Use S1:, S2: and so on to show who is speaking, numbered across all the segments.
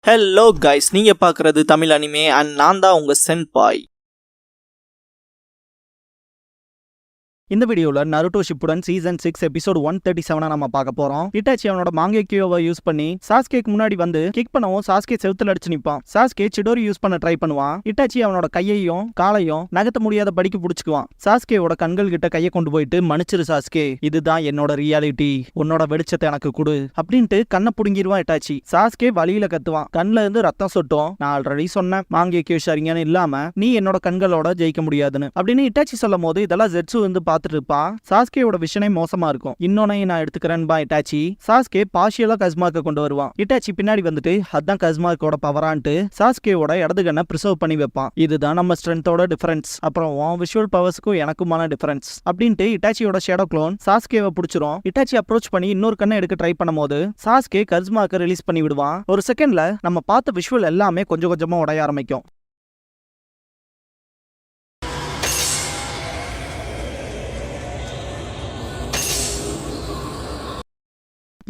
S1: Hello guys, நீங்க பார்க்குறது Tamil anime and நான் தான் உங்க சென்பாய். இந்த வீடியோவில் நருட்டோ ஷிப்புடன் சீசன் 6 எபிசோட் 137 நம்ம பார்க்க போறோம். இட்டாச்சி அவனோட மாங்கேக்கியோவை யூஸ் பண்ணி சாஸ்கேக்கு முன்னாடி வந்து கிக் பண்ணவும் சாஸ்கே செவுத்துல அடிச்சு நிப்பான். சாஸ்கே சிடோரி யூஸ் பண்ண ட்ரை பண்ணுவான். இட்டாச்சி அவனோட கையையும் காலையும் நகர்த்த முடியாத படிக்கு பிடிச்சுக்குவான். சாஸ்கேவோட கண்கள் கிட்ட கையை கொண்டு போயிட்டு, மன்னிச்சிரு சாஸ்கே, இதுதான் என்னோட ரியாலிட்டி, உன்னோட வெளிச்சத்தை எனக்கு கொடு அப்படின்ட்டு கண்ணை புடுங்கிடுவான் இட்டாச்சி. சாஸ்கே வழியில கத்துவான். கண்ணுல இருந்து ரத்தம் சொட்டும். நான் ஆல்ரெடி சொன்னேன், மாங்கேக்கியோ சரிங்கன்னு இல்லாம நீ என்னோட கண்களோட ஜெயிக்க முடியாதுன்னு அப்படின்னு இட்டாச்சி சொல்லும் போது இதெல்லாம் ஜெட்சு வந்து பார்த்துட்டு இருப்பா. சாஸ்கேயோட விஷனே மோசமா இருக்கும். இன்னொன்னையும் நான் எடுத்துக்கிறேன் பா இட்டாச்சி. சாஸ்கே பார்ஷியலா கஸ்மார்க்க கொண்டு வருவான். இட்டாச்சி பின்னாடி வந்துட்டு அதான் கஸ்மார்க்கோட பவரான்ட்டு சாஸ்கேவோட இடது கண்ணை ப்ரிசர்வ் பண்ணி வைப்பான். இதுதான் நம்ம ஸ்ட்ரென்த்தோட டிஃபரன்ஸ், அப்புறம் உன் விஷுவல் பவர்ஸ்க்கும் எனக்குமான டிஃபரன்ஸ் அப்படின்ட்டு இட்டாச்சியோட ஷேடோ க்ளோன் சாஸ்கேவை பிடிச்சிரும். இட்டாச்சி அப்ரோச் பண்ணி இன்னொரு கண்ணை எடுக்க ட்ரை பண்ணும் போது சாஸ்கே கஸ்மார்க்க ரிலீஸ் பண்ணி விடுவான். ஒரு செகண்ட்ல நம்ம பார்த்த விஷுவல் எல்லாமே கொஞ்சம் கொஞ்சமா உடைய ஆரம்பிக்கும்.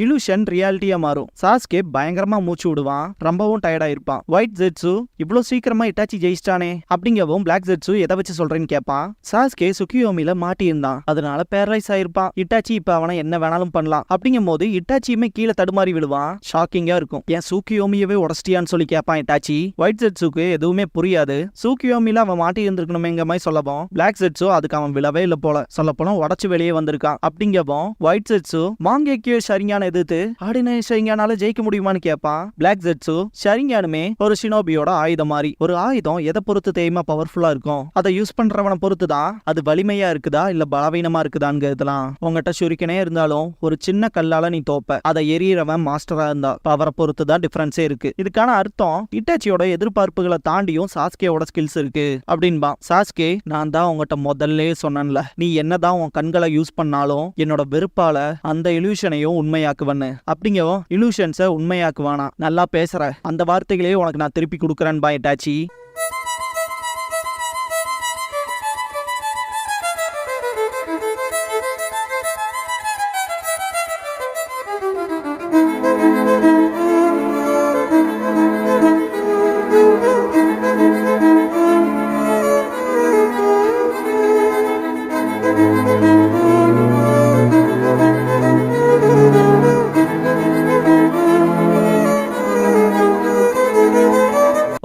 S1: இலூஷன் ரியாலிட்டியா மாறும். சாஸ்கே பயங்கரமா மூச்சு விடுவான். ரொம்பவும் டயர்டா இருப்பான். ஒயிட் ஜெட்சு இவ்வளவு சீக்கிரமா இட்டாச்சி ஜெயிச்சிட்டானே அப்படிங்கவும் பிளாக் ஜெட்சு எதை வச்சு சொல்றேன்னு கேட்பான். சாஸ்கே சுக்கியோமில மாட்டி இருந்தான், அதனால பேரலைஸ் ஆயிருப்பான். இட்டாச்சி இப்ப அவனை என்ன வேணாலும் பண்ணலாம் அப்படிங்கும் போது இட்டாச்சியுமே கீழே தடுமாறி விடுவான். ஷாக்கிங்கா இருக்கும். ஏன் சூக்கியோமியவே உடச்சிட்டியான்னு சொல்லி கேட்பான் இட்டாச்சி. ஒயிட் ஜெட்சுக்கு எதுவுமே புரியாது. சூக்கியோமில அவன் மாட்டி இருந்திருக்கணுமேங்க மாதிரி சொல்லவும் பிளாக் ஜெட்சு அதுக்கு அவன் விழவே இல்லை போல, சொல்ல போனா உடச்சு வெளியே வந்திருக்கான் அப்படிங்கவும் ஒயிட் ஜெட்சு மாங்கேக்கியோ சரியான எதிர்த்து ஆர்டினரி ஷரிங்கானால ஜெயிக்க முடியுமான்னு கேட்பான். பிளாக் ஜெட்சு ஷரிங்கானுமே ஒரு ஷினோபியோட ஆயுதம் மாதிரி. ஒரு ஆயுதம் எதை பொறுத்து தேய்மா பவர்ஃபுல்லா இருக்கும், அதை யூஸ் பண்றவனை பொறுத்து தான் அது வலிமையா இருக்குதா இல்ல பலவீனமா இருக்குதான்ங்கிறதுலாம். உங்ககிட்ட ஷுரிக்கனே இருந்தாலும் ஒரு சின்ன கல்லால நீ தோப்ப, அதை எரியறவன் மாஸ்டரா இருந்தா பவரை பொறுத்து தான் டிஃபரன்ஸே இருக்கு. இதுக்கான அர்த்தம் இட்டாச்சியோட எதிர்பார்ப்புகளை தாண்டியும் சாஸ்கேயோட ஸ்கில்ஸ் இருக்கு அப்படின்பா. சாஸ்கே, நான் தான் உங்ககிட்ட முதல்ல சொன்னேன்ல, நீ என்னதான் உன் கண்களை யூஸ் பண்ணாலும் என்னோட வெறுப்பால அந்த இல்யூஷனையும் உண்மையாக்குவன்னு அப்படிங்கவும் இலூஷன்ஸை உண்மையாக்குவானா. நல்லா பேசுற, அந்த வார்த்தைகளையே உனக்கு நான் திருப்பி கொடுக்குறேன் பா இட்டாச்சி.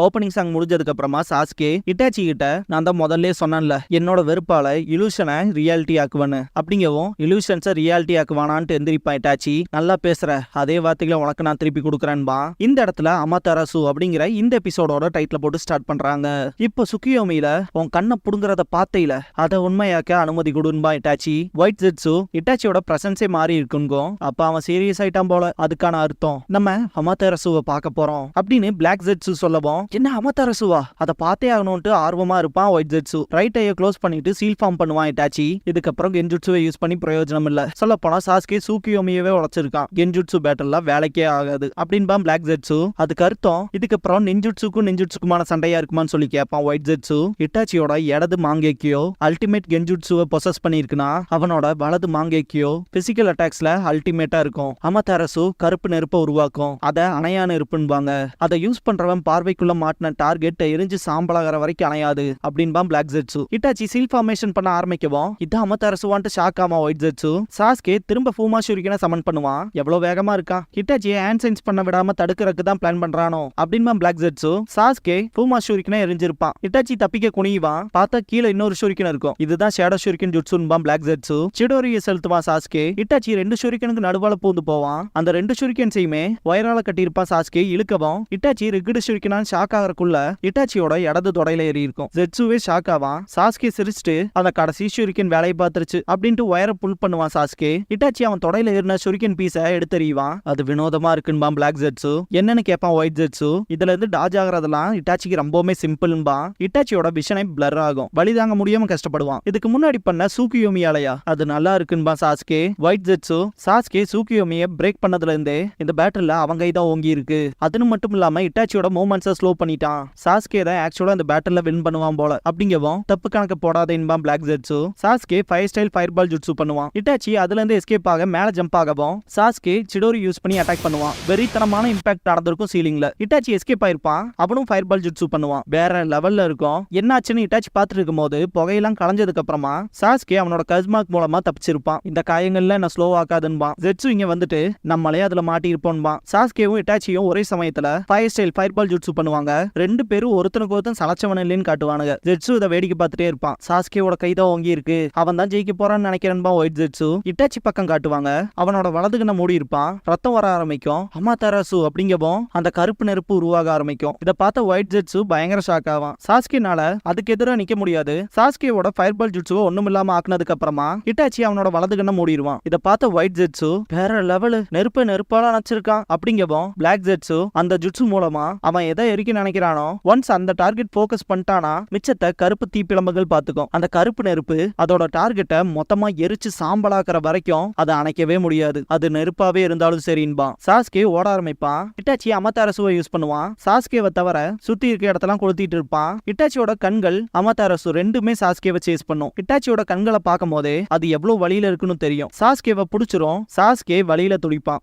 S1: ஓப்பனிங் சாங் முடிஞ்சதுக்கு அப்புறமா சாஸ்கே இட்டாச்சி கிட்ட, நான் தான் முதல்ல சொன்னேன்ல என்னோட வெறுப்பால இலூஷனை ரியாலிட்டி ஆக்குவன்னு அப்படிங்கவும் இலூஷன்ஸை ரியாலிட்டி ஆக்குவானான்ட்டு எந்திரிப்பா இட்டாச்சி. நல்லா பேசுற, அதே வார்த்தைகளை உனக்கு நான் திருப்பி கொடுக்குறேன்பா. இந்த இடத்துல அமாதராசு அப்படிங்கிற இந்த எபிசோடோட டைட்டில் போட்டு ஸ்டார்ட் பண்றாங்க. இப்போ சுக்கியோமியில உன் கண்ணை புடுங்குறத பார்த்தையில அதை உண்மையாக்க அனுமதி கொடுன்பா இட்டாச்சி. ஒயிட் ஜெட்சு இட்டாச்சியோட பிரசன்ஸே மாறி இருக்குங்கும். அப்ப அவன் சீரியஸ் ஆயிட்டான் போல, அதுக்கான அர்த்தம் நம்ம அமாதராசுவை பார்க்க போறோம் அப்படின்னு பிளாக் ஜெட்சு சொல்லவும், என்ன அமாதராசுவா, அதை பார்த்தே ஆகணும்ட்டு ஆர்வமா இருப்பான் ஒயிட் ஜெட்சு. ரைட் ஐயை க்ளோஸ் பண்ணிட்டு சீல் ஃபார்ம் பண்ணுவான் இட்டாச்சி. இதுக்கப்புறம் கென்ஜுட்சுவை யூஸ் பண்ணி பிரயோஜனம் இல்ல, சொல்ல போனா சாஸ்கே சூக்கியோமியவே உடைச்சிருக்கான், கென்ஜுட்சு பேட்டல்ல வேலைக்கே ஆகாது அப்படின்பா பிளாக் ஜெட்சு. அதுக்கு அர்த்தம் இதுக்கப்புறம் நெஞ்சுட்சுக்குமான சண்டையா இருக்குமான்னு சொல்லி கேட்பான் ஒயிட் ஜெட்சு. இட்டாச்சியோட இடது மாங்கேக்கியோ அல்டிமேட் கென்ஜுட்சுவை பொசஸ் பண்ணிருக்குன்னா அவனோட வலது மாங்கேக்கியோ பிசிக்கல் அட்டாக்ஸ்ல அல்டிமேட்டா இருக்கும். அமாதராசு கருப்பு நெருப்பை உருவாக்கும், அதை அணையா நெருப்புன்பாங்க. அதை யூஸ் பண்றவன் பார்வைக்குள்ள மாட்டின டார்கெட் எரிஞ்சு சாம்பலாகிற வரைக்கும் அணையாது அப்படின்பா black Zetsu. Itachi seal formation பண்ண ஆரம்பிக்கவும் இதான் அமாதராசுவான்ட்டு ஷாக் ஆமா ஒயிட் ஜெட்சு. சாஸ்கே திரும்ப ஃபூமா ஷூரிக்கனை சமன் பண்ணுவான். எவ்வளவு வேகமா இருக்கா, இட்டாச்சியை ஹேண்ட் சைன்ஸ் பண்ண விடாம தடுக்கிறதுக்கு தான் பிளான் பண்றானோ அப்படின்பா பிளாக் ஜெட்சு. சாஸ்கே ஃபூமா ஷூரிக்கனை எரிஞ்சிருப்பான். இட்டாச்சி தப்பிக்க குனிவான், பார்த்தா கீழே இன்னொரு ஷூரிக்கன் இருக்கும். இதுதான் ஷேடோ ஷூரிக்கன் ஜுட்சுன்பா பிளாக் ஜெட்சு. சிடோரியை செலுத்துவான் சாஸ்கே. இட்டாச்சி 2 ஷூரிக்கனுக்கு நடுவால பூந்து போவான். அந்த 2 ஷூரிக்கன்ஸையுமே வயரால கட்டியிருப்பான் சாஸ்கே. இழுக்கவும் இட்டாச்சி ரிகிடு ஷூரிக்கனான் ஷாக் ஆகிறக்குள்ள இட்டாச்சியோட இடது தொடையில ஏறி இருக்கும். ஜெட்சுவே ஷாக் ஆவான். சாஸ்கே சிரிச்சுட்டு அந்த கடைசி ஷூரிக்கன் வேலையை பார்த்துருச்சு அப்படின்ட்டு வயரை புல் பண்ணுவான் சாஸ்கே. இட்டாச்சி அவன் தொடையில ஏறின ஷூரிக்கன் பீஸை எடுத்தறிவான். அது வினோதமா இருக்குன்பா பிளாக் ஜெட்சு. என்னன்னு கேட்பான் ஒயிட் ஜெட்சு. இதுல இருந்து டாஜ் ஆகிறதெல்லாம் இட்டாச்சிக்கு ரொம்பவுமே சிம்பிள்பா. இட்டாச்சியோட விஷனை பிளர் ஆகும், வழி தாங்க முடியாம கஷ்டப்படுவான். இதுக்கு முன்னாடி பண்ண சூக்கியோமியாலயா, அது நல்லா இருக்குன்பா சாஸ்கே. ஒயிட் ஜெட்சு சாஸ்கே சூக்கியோமியை பிரேக் பண்ணதுல இருந்தே இந்த பேட்டில் அவங்க கைதான் ஓங்கி இருக்கு. அதுன்னு மட்டும் இல்லாம இட்டாச்சியோட மூவ்மெண்ட்ஸை ஸ்லோ பண்ணிட்டு பண்ணிட்டான். சாஸ்கே தான் ஆக்சுவலா இந்த பேட்டில்ல வின் பண்ணுவான் போல. அப்படிங்கவும் தப்பு கணக்கு போடாத என்பான் black Zetsu. Sasuke fire style fireball jutsu பண்ணுவான். இட்டாச்சி அதுல இருந்து எஸ்கேப் ஆக மேல ஜம்ப் ஆகவும் சாஸ்கே சிடோரி யூஸ் பண்ணி அட்டாக் பண்ணுவான். வெறித்தனமான இம்பாக்ட் நடந்திருக்கும் சீலிங்ல. இட்டாச்சி எஸ்கேப் ஆயிருப்பான். அவனும் ஃபயர் பால் ஜுட்ஸு பண்ணுவான். வேற லெவல்ல இருக்கும். என்னாச்சுன்னு இட்டாச்சி பார்த்துட்டு இருக்கும்போது புகையெல்லாம் களைஞ்சதுக்கு அப்புறமா சாஸ்கே அவனோட கஸ்மாக் மூலமா தப்பிச்சிருப்பான். இந்த காயங்கள்ல என்ன ஸ்லோ ஆக்காதுன்பான். ஜெட்ஸு இங்க வந்துட்டு நம்மளே அதுல மாட்டி இருப்போம்பான். சாஸ்கேவும் இட்டாச்சியும் ஒரே சமயத்துல ஃபயர் ஸ்டைல் ஃபயர் பால் ஜுட்ஸு பண்ணுவாங்க. ரெண்டு பேரும் ஒருத்தனுக்கு ஒருத்தன் சலச்சவன் இல்லைன்னு காட்டுவானுங்க. ஜெட்ஸு இதை வேடிக்கை பார்த்துட்டே இருப்பான். சாஸ்கேவோட கைதான் ஓங்கி இருக்கு, அவன் தான் ஜெயிக்க போறான்னு நினைக்கிறேன்பா ஒயிட் ஜெட்ஸு. இட்டாச்சி பக்கம் காட்டுவாங்க. அவனோட வலதுகன மூடி இருப்பான். ரத்தம் வர ஆரம்பிக்கும். அமாதராசு அப்படிங்கவும் அந்த கருப்பு நெருப்பு உருவாக ஆரம்பிக்கும். இதை பார்த்த ஒயிட் ஜெட்ஸு பயங்கர ஷாக் ஆவான். சாஸ்கேனால அதுக்கு எதிராக நிக்க முடியாது. சாஸ்கேவோட ஃபயர் பால் ஜுட்ஸுவை ஒண்ணும் இல்லாம ஆக்குனதுக்கு அப்புறமா இட்டாச்சி அவனோட வலதுகன மூடிடுவான். இதை பார்த்த ஒயிட் ஜெட்ஸு வேற லெவலு, நெருப்பால நினைச்சிருக்கான் அப்படிங்கவும் பிளாக் ஜெட்ஸு அந்த ஜுட்ஸு மூலமா அவன் எதை எரிக்க நினைக்கிறானோ ஒன்ஸ் அந்த டார்கெட் போக்கஸ் பண்ணிட்டானா மிச்சத்தை கருப்பு தீப்பிழம்புகள் பார்த்துக்கும். அந்த கருப்பு நெருப்பு அதோட டார்கெட்டை மொத்தமா எரிச்சு சாம்பலாக்குற வரைக்கும் அதை அணைக்கவே முடியாது. அது நெருப்பாவே இருந்தாலும் சரின்பா. சாஸ்கே ஓட ஆரம்பிப்பான். இட்டாச்சி அமதாரசுவை யூஸ் பண்ணுவான். சாஸ்கேவை தவிர சுத்தி இருக்க இடத்தெல்லாம் கொளுத்திட்டு இருப்பான். இட்டாச்சியோட கண்கள் அமதாரசு ரெண்டுமே சாஸ்கேவை சேஸ் பண்ணும். இட்டாச்சியோட கண்களை பார்க்கும் போதே அது எவ்வளவு வழியில இருக்குன்னு தெரியும். சாஸ்கேவை பிடிச்சிரும். சாஸ்கே வழியில துடிப்பான்.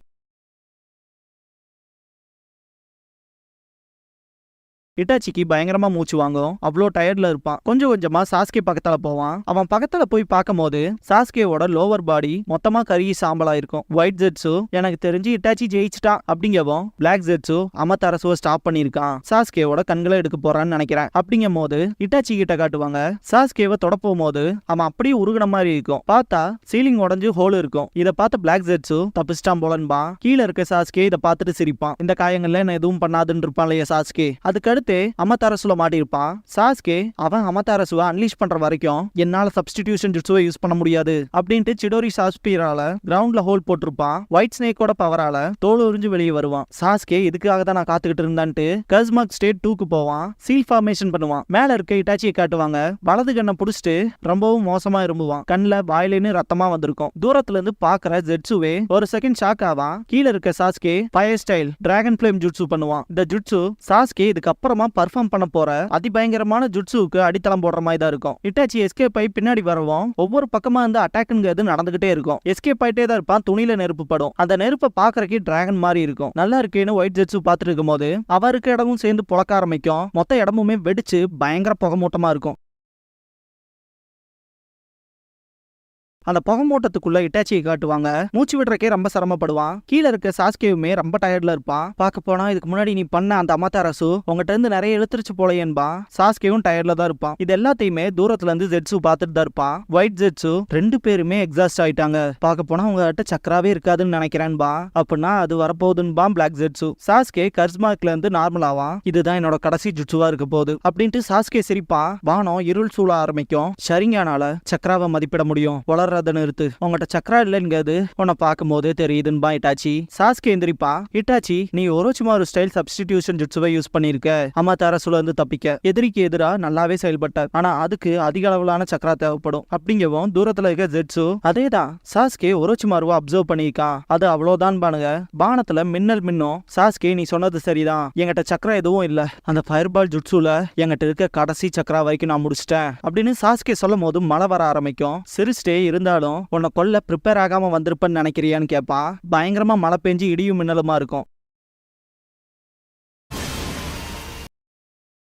S1: இட்டாச்சிக்கு பயங்கரமா மூச்சு வாங்கும். அவ்வளோ டயர்ட்ல இருப்பான். கொஞ்சம் கொஞ்சமா சாஸ்கே பக்கத்துல போவான். அவன் பக்கத்துல போய் பார்க்கும் போது சாஸ்கேவோட லோவர் பாடி மொத்தமா கருகி சாம்பலா இருக்கும். ஒயிட் ஜெட்ஸு எனக்கு தெரிஞ்சு இட்டாச்சி ஜெயிச்சிட்டா அப்படிங்கவும் பிளாக் ஜெட்ஸு அமதாரசுவை ஸ்டாப் பண்ணிருக்கான். சாஸ்கேவோட கண்களை எடுக்க போறான்னு நினைக்கிறேன் அப்படிங்கும் போது இட்டாச்சி கிட்ட காட்டுவாங்க. சாஸ்கேவை தொட போகும்போது அவன் அப்படியே உருகுன மாதிரி இருக்கும். பார்த்தா சீலிங் உடஞ்சு ஹோல் இருக்கும். இதை பார்த்த பிளாக் ஜெட்ஸு தப்பிச்சிட்டான் போலன்பா. கீழே இருக்க சாஸ்கே இதை பார்த்துட்டு சிரிப்பான். இந்த காயங்கள்ல என்ன எதுவும் பண்ணாதுன்னு இருப்பான் இல்லையா சாஸ்கே. அதுக்கு அமதாரசுல மாட்டிருப்பான். சாஸ்கே அவன் அமதாரசுவை அன்லீஷ் பண்ற வரைக்கும் என்னால சப்ஸ்டிடியூஷன் ஜுட்ஸுவை யூஸ் பண்ண முடியாது அப்படின்ட்டு சிடோரி சாஸ்பியரால கிரவுண்ட்ல ஹோல் போட்டிருப்பான். ஒயிட் ஸ்னேக்கோட பவரால தோல் உறிஞ்சு வெளியே வருவான். சாஸ்கே இதுக்காக தான் நான் காத்துக்கிட்டு இருந்தான்ட்டு கஸ்மாக் ஸ்டேட் 2க்கு போவான். சீல் ஃபார்மேஷன் பண்ணுவான். மேல இருக்க இட்டாச்சியை காட்டுவாங்க. வலது கண்ணை புடிச்சிட்டு ரொம்பவும் மோசமா இரும்புவான். கண்ணுல வாயிலேன்னு ரத்தமா வந்திருக்கும். தூரத்துல இருந்து பாக்குற ஜெட்ஸுவே ஒரு செகண்ட் ஷாக் ஆவான். கீழே இருக்க Sasuke fire style dragon flame jutsu பண்ணுவான். இந்த ஜுட்ஸு சாஸ்கே இதுக்கு அப்புறமா பர்ஃபார்ம் பண்ண போற அதிபயங்கரமான ஜுட்ஸுக்கு அடித்தளம் போடுற மாதிரி தான் இருக்கும். இட்டாச்சி எஸ்கேப் ஆகி பின்னாடி வரவும் ஒவ்வொரு பக்கமா இருந்து அட்டாக்ங்கிறது நடந்துகிட்டே இருக்கும். எஸ்கேப் ஆயிட்டே தான் இருப்பான். துணியில நெருப்பு படும். அந்த நெருப்பை பாக்குறக்கே டிராகன் மாதிரி இருக்கும். நல்லா இருக்கேன்னு ஒயிட் ஜெட்ஸு பார்த்துட்டு இருக்கும் போது அவருக்கு இடமும் சேர்ந்து புழக்க ஆரம்பிக்கும். மொத்த இடமுமே வெடிச்சு பயங்கர புகமூட்டமா இருக்கும். அந்த புகமூட்டத்துக்குள்ள இட்டாச்சியை காட்டுவாங்க. மூச்சு விடுறக்கே ரொம்ப சிரமப்படுவான். கீழே இருக்க சாஸ்கேவுமே ரொம்ப டயர்ட்ல இருப்பான். பார்க்க போனா இதுக்கு முன்னாடி நீ பண்ண அந்த அமதாரசு உங்ககிட்ட இருந்து நிறைய இழுத்துருச்சு போலையேன்பா. சாஸ்கேவும் டயர்ட்ல தான் இருப்பான். இது எல்லாத்தையுமே தூரத்துல இருந்து ஜெட்ஸு பார்த்துட்டு தான் இருப்பான். ஒயிட் ஜெட்ஸு ரெண்டு பேருமே எக்ஸாஸ்ட் ஆயிட்டாங்க. பார்க்க போனா உங்ககிட்ட சக்கராவே இருக்காதுன்னு நினைக்கிறேன்பா. அப்படின்னா அது வரப்போகுதுன்பா பிளாக் ஜெட்ஸு. சாஸ்கே கர்ஸ்மாக்ல இருந்து நார்மல் ஆவான். இதுதான் என்னோட கடைசி ஜுட்ஸுவா இருக்க போகுது அப்படின்ட்டு சாஸ்கே சிரிப்பான். வானம் இருள் சூழ ஆரம்பிக்கும். ஷரிங்கானால சக்கராவை மதிப்பிட முடியும். வளர நிறுத்து, உங்கள்கிட்ட சக்கரா இல்லைங்கிறது உன்னை பார்க்கும் போதே தெரியுதுன்பா இட்டாச்சி. சாஸ்கே எந்திரிப்பா. இட்டாச்சி நீ ஒரு ஸ்டைல் சப்ஸ்டிடியூஷன் ஜுட்ஸுவை யூஸ் பண்ணிருக்க அமதாரசுல இருந்து தப்பிக்க. எதிரிக்கு எதிரா நல்லாவே செயல்பட்டார். ஆனா அதுக்கு அதிக அளவிலான சக்கரா தேவைப்படும் அப்படிங்கவும் தூரத்துல இருக்க ஜெட்ஸு அதேதான் சாஸ்கே ஒரோச்சிமாருவா அப்சர்வ் பண்ணிருக்கான். அது அவ்வளவுதான் பானுங்க. பானத்துல மின்னல் மின்னும். சாஸ்கே நீ சொன்னது சரிதான், என்கிட்ட சக்கரா எதுவும் இல்ல. அந்த ஃபயர் பால் ஜுட்ஸுல என்கிட்ட இருக்க கடைசி சக்கரா வரைக்கும் நான் முடிச்சிட்டேன் அப்படின்னு சாஸ்கே சொல்லும் போது மழை வர ஆரம்பிக்கும். சிரிச்சிட்டே இருந்தாலும் உன்னை கொல்ல ப்ரிப்பேர் ஆகாம வந்திருப்பேன்னு நினைக்கிறியான்னு கேட்பான். பயங்கரமா மழை பெஞ்சு இடியும் மின்னலுமா இருக்கும்.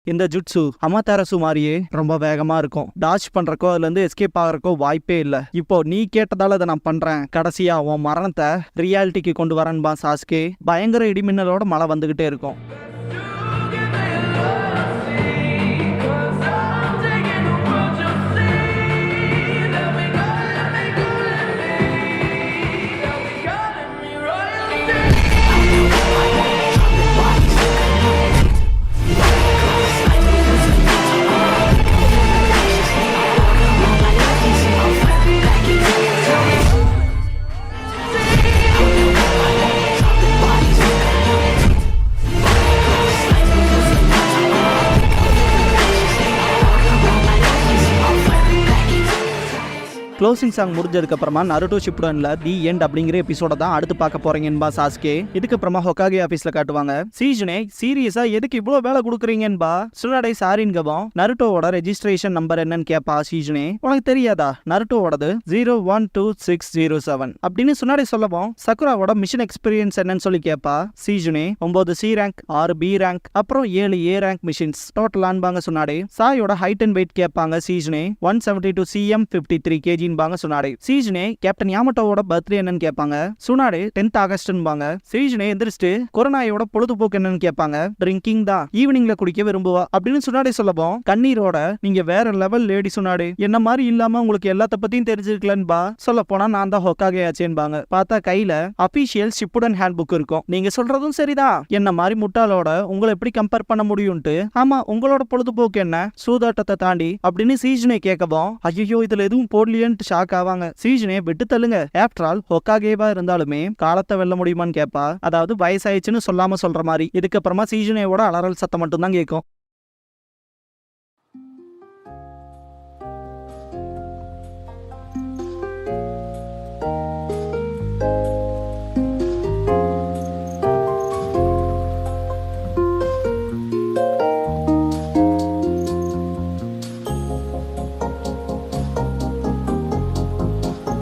S1: இந்த ஜுட்ஸு அமதாரசு மாதிரியே ரொம்ப வேகமா இருக்கும். டாச் பண்றக்கோ அதுல இருந்து எஸ்கேப் ஆகிறக்கோ வாய்ப்பே இல்ல. இப்போ நீ கேட்டதால அதை நான் பண்றேன். கடைசியா உன் மரணத்தை ரியாலிட்டிக்கு கொண்டு வரேன்பா சாஸ்கே. பயங்கர இடிமின்னலோட மழை வந்துகிட்டே இருக்கும். க்ளோசிங் சாங் முடிஞ்சதுக்கு அப்புறமா நருட்டோ ஷிப்புடன்ல தி எண்ட் அப்படிங்கிற எபிசோட தான் அடுத்து பார்க்க போறீங்கன்பா சாஸ்கே. இதுக்கு அப்புறமா ஹொகாகே ஆபீஸ்ல காட்டுவாங்க. சீஜுனே சீரியஸா எதுக்கு இவ்வளவு வேலை கொடுக்குறீங்கன்பா. சுனாடே சாரின்கவும் நருட்டோவோட ரெஜிஸ்ட்ரேஷன் நம்பர் என்னன்னு கேப்பா சீஜுனே. உனக்கு தெரியாதா நருட்டோவோடது 012607 அப்படின்னு சுனாடே சொல்லவும் சக்குராவோட மிஷன் எக்ஸ்பீரியன்ஸ் என்னன்னு சொல்லி கேப்பா Shizune. 9 C rank 6 B rank அப்புறம் 7 A ரேங்க் மிஷன்ஸ் டோட்டலான்பாங்க சுனாடே. சாயோட ஹைட் அண்ட் வெயிட் கேட்பாங்க சீஜுனே. 172 cm 53 kgன்பாங்க சுனாடே. சீஜுனே கேப்டன் யாமட்டோவோட பர்த்டே என்னன்னு கேட்பாங்க. சுனாடே 10th ஆகஸ்ட்ன்பாங்க. சீஜுனே எந்திரிச்சிட்டு கொரோனாயோட பொழுதுபோக்கு என்னன்னு கேட்பாங்க. ட்ரிங்கிங் தான், ஈவினிங்ல குடிக்க விரும்புவா அப்படின்னு சுனாடே சொல்லவும் கண்ணீரோட நீங்க வேற லெவல் லேடி சுனாடே, என்ன மாதிரி இல்லாம உங்களுக்கு எல்லாத்த பத்தியும் தெரிஞ்சிருக்கலன்பா. சொல்ல போனா நான் தான் ஹொக்காகே ஆச்சேன்பாங்க. பார்த்தா கையில அபிஷியல் ஷிப்புடன் ஹேண்ட் புக் இருக்கும். நீங்க சொல்றதும் சரிதான், என்ன மாதிரி முட்டாளோட உங்களை எப்படி கம்பேர் பண்ண முடியும்ட்டு. ஆமா உங்களோட பொழுதுபோக்கு என்ன, சூதாட்டத்தை தாண்டி அப்படின்னு சீஜுனே கேட்கவும் ஐயோ இதுல எதுவும் போடலையேன்ட்டு ஷாக் ஆவாங்க. சீஜுனே விட்டு தள்ளுங்க, ஆஃப்டர் ஆல் ஹொக்காகேவா இருந்தாலுமே காலத்தை வெல்ல முடியுமான்னு கேட்பா. அதாவது வயசாயிடுச்சுன்னு சொல்லாம சொல்ற மாதிரி. இதுக்கப்புறமா சீஜுனேவோட அலறல் சத்தம் மட்டும் தான் கேட்கும்.